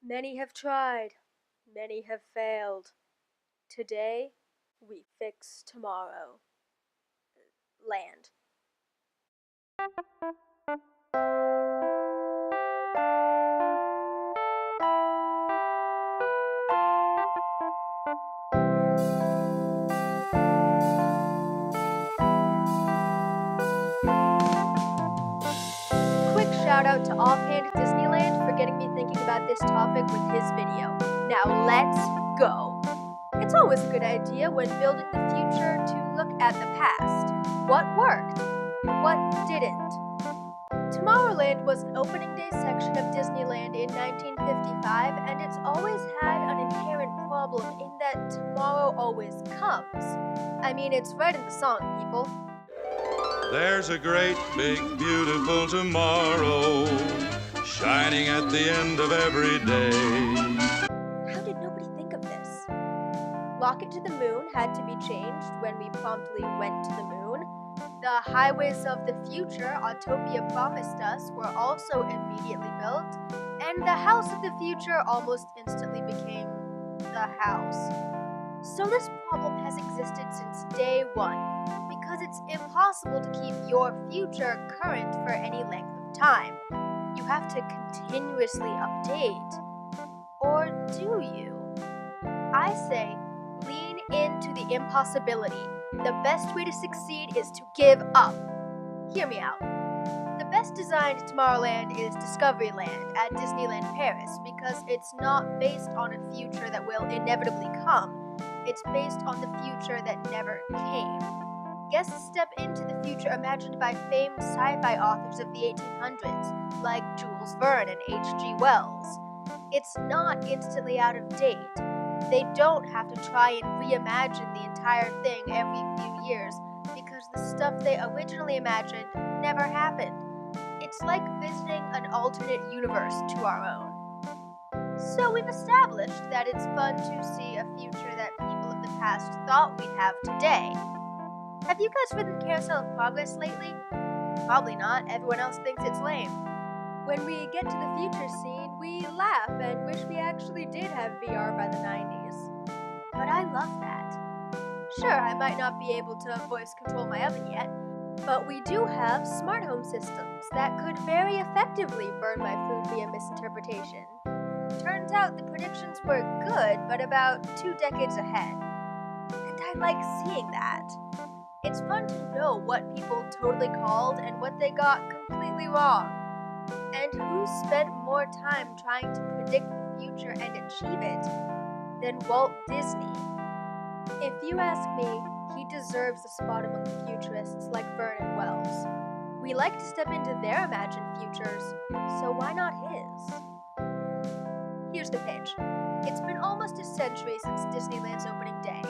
Many have tried, many have failed. Today, we fix tomorrow. Land. Quick shout out to Offhand Disneyland for getting me thinking about this topic with his video. Now let's go! It's always a good idea when building the future to look at the past. What worked? What didn't? Tomorrowland was an opening day section of Disneyland in 1955, and it's always had an inherent problem in that tomorrow always comes. I mean, it's right in the song, people. There's a great, big, beautiful tomorrow shining at the end of every day. How did nobody think of this? Rocket to the Moon had to be changed when we promptly went to the moon. The highways of the future Autopia promised us were also immediately built, and the house of the future almost instantly became the house. So this problem has existed since day one, because it's impossible to keep your future current for any length of time. You have to continuously update. Or do you? I say, lean into the impossibility. The best way to succeed is to give up. Hear me out. The best designed Tomorrowland is Discoveryland at Disneyland Paris because it's not based on a future that will inevitably come. It's based on the future that never came. Guests step into the future imagined by famed sci-fi authors of the 1800s, like Jules Verne and H.G. Wells. It's not instantly out of date. They don't have to try and reimagine the entire thing every few years because the stuff they originally imagined never happened. It's like visiting an alternate universe to our own. So we've established that it's fun to see a future that people of the past thought we'd have today. Have you guys ridden Carousel of Progress lately? Probably not. Everyone else thinks it's lame. When we get to the future scene, we laugh and wish we actually did have VR by the 90s. But I love that. Sure, I might not be able to voice control my oven yet, but we do have smart home systems that could very effectively burn my food via misinterpretation. Turns out the predictions were good, but about 2 decades ahead. And I like seeing that. It's fun to know what people totally called and what they got completely wrong. And who spent more time trying to predict the future and achieve it than Walt Disney? If you ask me, he deserves a spot among the futurists like Verne and Wells. We like to step into their imagined futures, so why not his? Here's the pitch. It's been almost a century since Disneyland's opening day.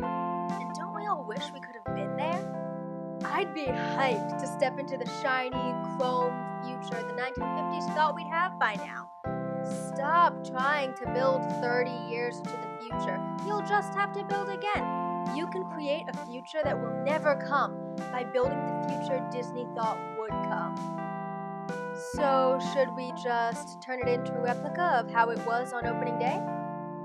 And don't we all wish we could have been there? I'd be hyped to step into the shiny, chrome future the 1950s thought we'd have by now. Stop trying to build 30 years into the future. You'll just have to build again. You can create a future that will never come by building the future Disney thought would come. So, should we just turn it into a replica of how it was on opening day?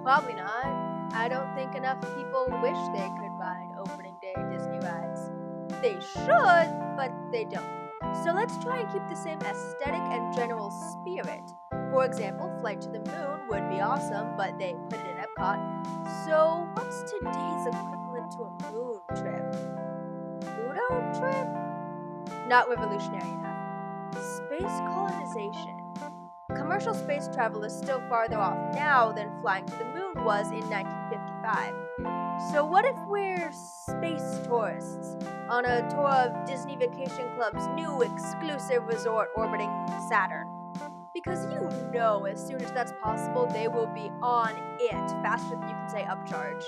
Probably not. I don't think enough people wish they could ride opening day Disney rides. They should, but they don't. So let's try and keep the same aesthetic and general spirit. For example, Flight to the Moon would be awesome, but they put it in Epcot. So what's today's equivalent to a moon trip? Pluto trip? Not revolutionary enough. Space colonization. Commercial space travel is still farther off now than flying to the moon was in 1955. So what if we're space tourists on a tour of Disney Vacation Club's new exclusive resort orbiting Saturn? Because you know as soon as that's possible, they will be on it faster than you can say upcharge.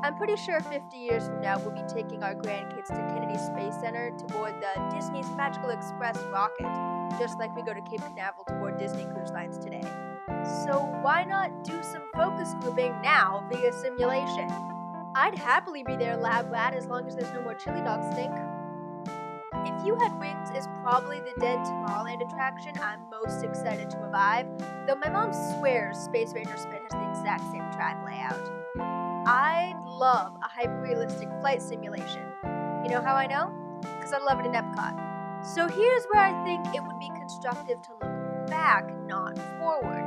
I'm pretty sure 50 years from now we'll be taking our grandkids to Kennedy Space Center to board the Disney's Magical Express rocket, just like we go to Cape Canaveral to board Disney cruise lines today. So why not do some focus grouping now via simulation? I'd happily be their lab rat as long as there's no more chili dog stink. If If You Had Wings is probably the dead Tomorrowland attraction I'm most excited to revive, though my mom swears Space Ranger Spin has the exact same track layout. I'd love a hyper-realistic flight simulation. You know how I know? Because I love it in Epcot. So here's where I think it would be constructive to look back, not forward.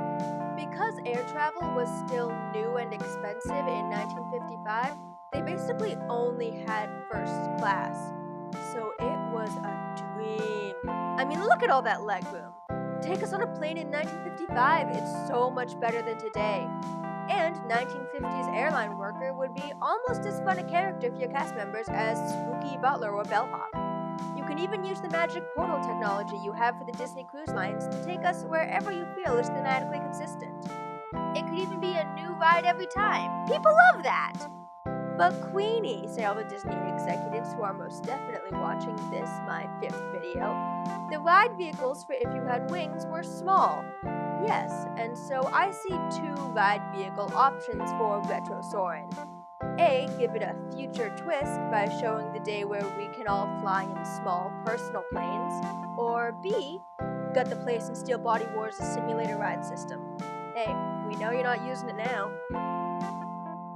Because air travel was still new and expensive in 1955, they basically only had first class. So it was a dream. I mean, look at all that legroom. Take us on a plane in 1955, it's so much better than today. And 1950s airline worker would be almost as fun a character for your cast members as Spooky Butler or Bellhop. You can even use the magic portal technology you have for the Disney Cruise Lines to take us wherever you feel is thematically consistent. It could even be a new ride every time. People love that! But Queenie, say all the Disney executives who are most definitely watching this, my 5th video, the ride vehicles for If You Had Wings were small. Yes, and so I see 2 ride vehicle options for Retro Soarin'. A, give it a future twist by showing the day where we can all fly in small personal planes, or B, gut the place and steal Body Wars' simulator ride system. Hey, we know you're not using it now.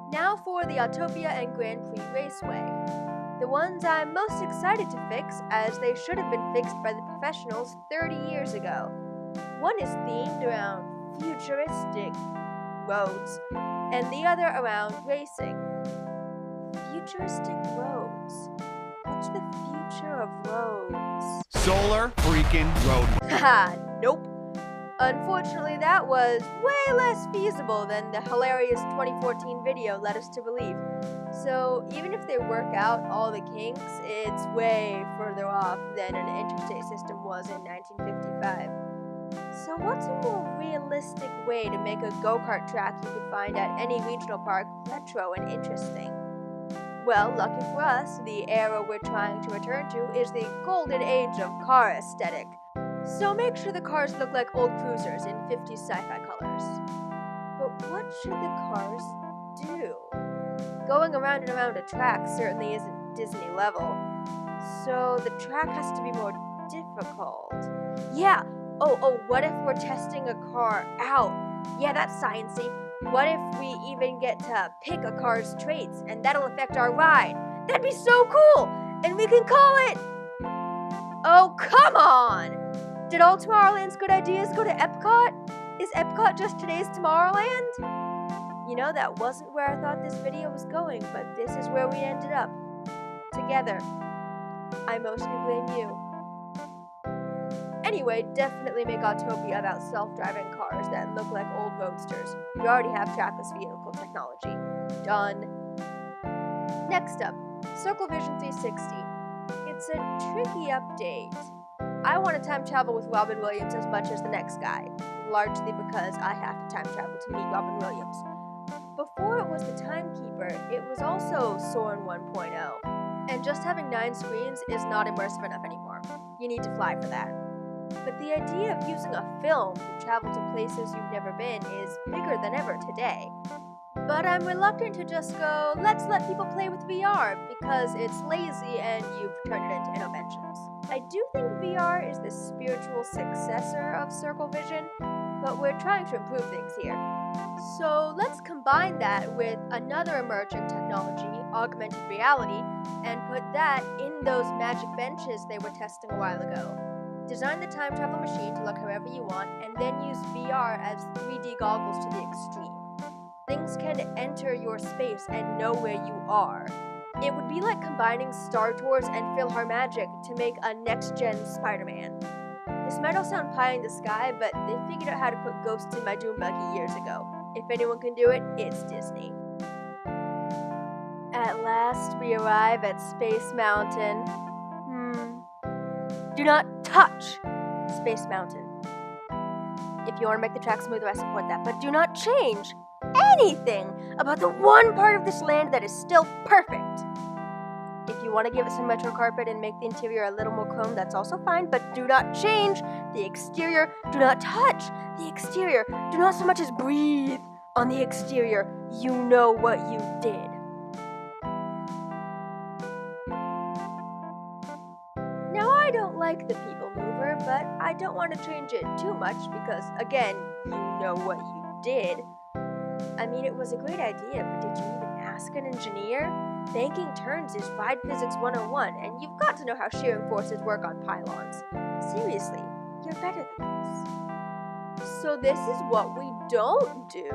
Now for the Autopia and Grand Prix Raceway. The ones I'm most excited to fix, as they should have been fixed by the professionals 30 years ago. One is themed around futuristic roads, and the other around racing. Futuristic roads? What's the future of roads? Solar freaking road. Haha, nope. Unfortunately, that was way less feasible than the hilarious 2014 video led us to believe. So even if they work out all the kinks, it's way further off than an interstate system was in 1955. So what's a more realistic way to make a go-kart track you could find at any regional park retro and interesting? Well, lucky for us, the era we're trying to return to is the golden age of car aesthetic. So make sure the cars look like old cruisers in 50s sci-fi colors. But what should the cars do? Going around and around a track certainly isn't Disney level. So the track has to be more difficult. Yeah! Oh, what if we're testing a car out? Yeah, that's sciencey. What if we even get to pick a car's traits and that'll affect our ride? That'd be so cool! And we can call it... Oh, come on! Did all Tomorrowland's good ideas go to Epcot? Is Epcot just today's Tomorrowland? You know, that wasn't where I thought this video was going, but this is where we ended up. Together. I mostly blame you. Anyway, definitely make Autopia about self-driving cars that look like old roadsters. We already have trackless vehicle technology. Done. Next up, Circle Vision 360. It's a tricky update. I want to time travel with Robin Williams as much as the next guy, largely because I have to time travel to meet Robin Williams. Before it was the Timekeeper, it was also Soarin' 1.0, and just having 9 screens is not immersive enough anymore. You need to fly for that. But the idea of using a film to travel to places you've never been is bigger than ever today. But I'm reluctant to just go, let's let people play with VR, because it's lazy and you've turned it into interventions. I do think VR is the spiritual successor of Circle Vision, but we're trying to improve things here. So let's combine that with another emerging technology, augmented reality, and put that in those magic benches they were testing a while ago. Design the time travel machine to look however you want, and then use VR as 3D goggles to the extreme. Things can enter your space and know where you are. It would be like combining Star Tours and PhilharMagic to make a next-gen Spider-Man. This might all sound pie in the sky, but they figured out how to put ghosts in my Doom buggy years ago. If anyone can do it, it's Disney. At last, we arrive at Space Mountain. Do not touch Space Mountain. If you want to make the track smoother, I support that, but do not change anything about the one part of this land that is still perfect. If you want to give it some retro carpet and make the interior a little more chrome, that's also fine, but do not change the exterior. Do not touch the exterior. Do not so much as breathe on the exterior. You know what you did. Now, I like the People Mover, but I don't want to change it too much because, again, you know what you did. I mean, it was a great idea, but did you even ask an engineer? Banking turns is Ride Physics 101, and you've got to know how shearing forces work on pylons. Seriously, you're better than this. So this is what we don't do.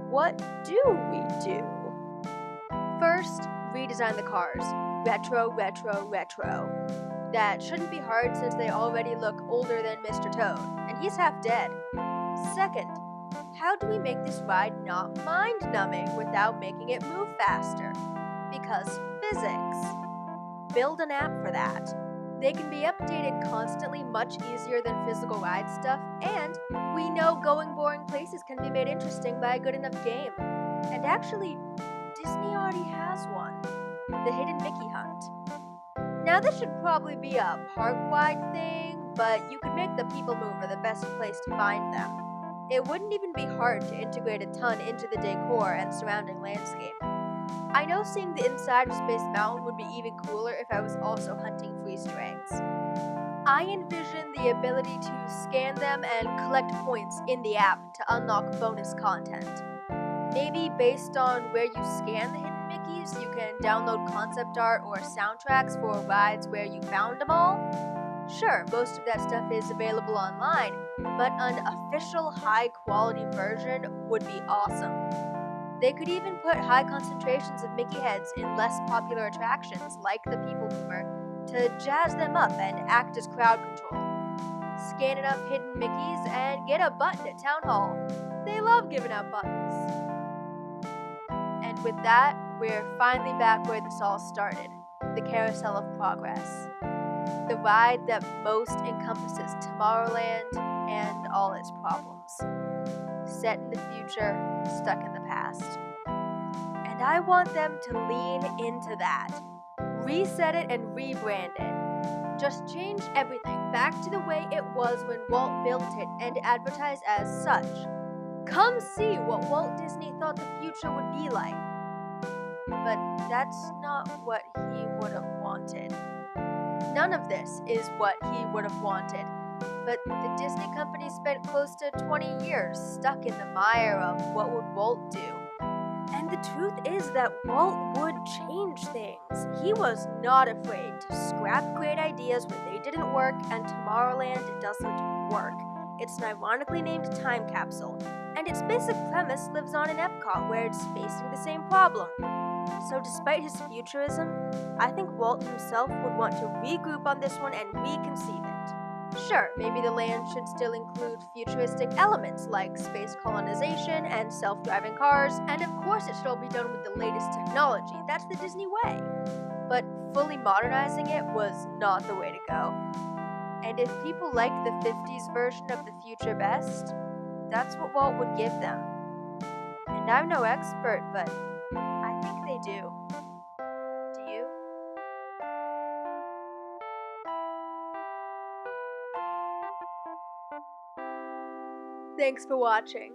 What do we do? First, redesign the cars. Retro, retro, retro. That shouldn't be hard since they already look older than Mr. Toad, and he's half dead. Second, how do we make this ride not mind-numbing without making it move faster? Because physics. Build an app for that. They can be updated constantly, much easier than physical ride stuff, and we know going boring places can be made interesting by a good enough game. And actually, Disney already has one. The Hidden Mickey Hunt. Now this should probably be a park-wide thing, but you could make the People Mover the best place to find them. It wouldn't even be hard to integrate a ton into the decor and surrounding landscape. I know seeing the inside of Space Mountain would be even cooler if I was also hunting for Easter eggs. I envision the ability to scan them and collect points in the app to unlock bonus content. Maybe based on where you scan the hidden Mickeys, you can download concept art or soundtracks for rides where you found them all. Sure, most of that stuff is available online, but an official high-quality version would be awesome. They could even put high concentrations of Mickey heads in less popular attractions, like the People Mover, to jazz them up and act as crowd control. Scan enough hidden Mickeys and get a button at Town Hall. They love giving out buttons. And with that, we're finally back where this all started, the Carousel of Progress. The ride that most encompasses Tomorrowland and all its problems. Set in the future, stuck in the past. And I want them to lean into that. Reset it and rebrand it. Just change everything back to the way it was when Walt built it and advertise as such. Come see what Walt Disney thought the future would be like. But that's not what he would have wanted. None of this is what he would have wanted. But the Disney company spent close to 20 years stuck in the mire of what would Walt do. And the truth is that Walt would change things. He was not afraid to scrap great ideas when they didn't work, and Tomorrowland doesn't work. It's an ironically named time capsule, and its basic premise lives on in Epcot, where it's facing the same problem. So despite his futurism, I think Walt himself would want to regroup on this one and reconceive it. Sure, maybe the land should still include futuristic elements like space colonization and self-driving cars, and of course it should all be done with the latest technology. That's the Disney way. But fully modernizing it was not the way to go. And if people like the 50s version of the future best, that's what Walt would give them. And I'm no expert, but I think they do. Do you? Thanks for watching.